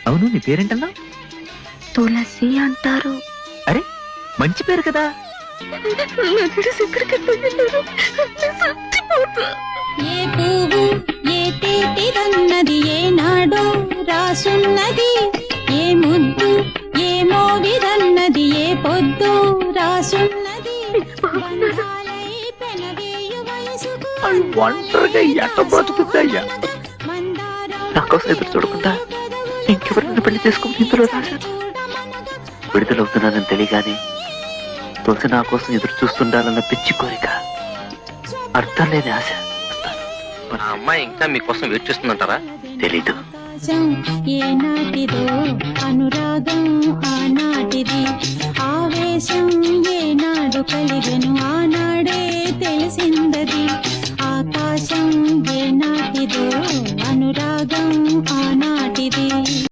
అవును, నీ పేరేంటన్నా? తులసి అంటారు. అరే, మంచి పేరు కదా. ఏ పువ్వు ఏ తేటిదన్నది ఏనాడో రాసున్నది, ఏ ముద్దు ఏ మోవిదన్నది ఏ పొద్దు రాసున్నది. ఒంటరిగా ఎట్ట బ్రతుకుతాయ్యా? నా కోసం ఎదురు చూడకుండా ఇంకెవరైనా పెళ్లి చేసుకుని ఇందులో రాశాను. విడుదలవుతున్నానని తెలియగానే తులసి నా కోసం ఎదురు చూస్తుండాలన్న పిచ్చి కోరిక, అర్థం లేని ఆశ. ఆ అమ్మాయి ఇంకా మీకోసం వెయిట్ చేస్తుందంటారా? తెలీదు. ఏనాటిదో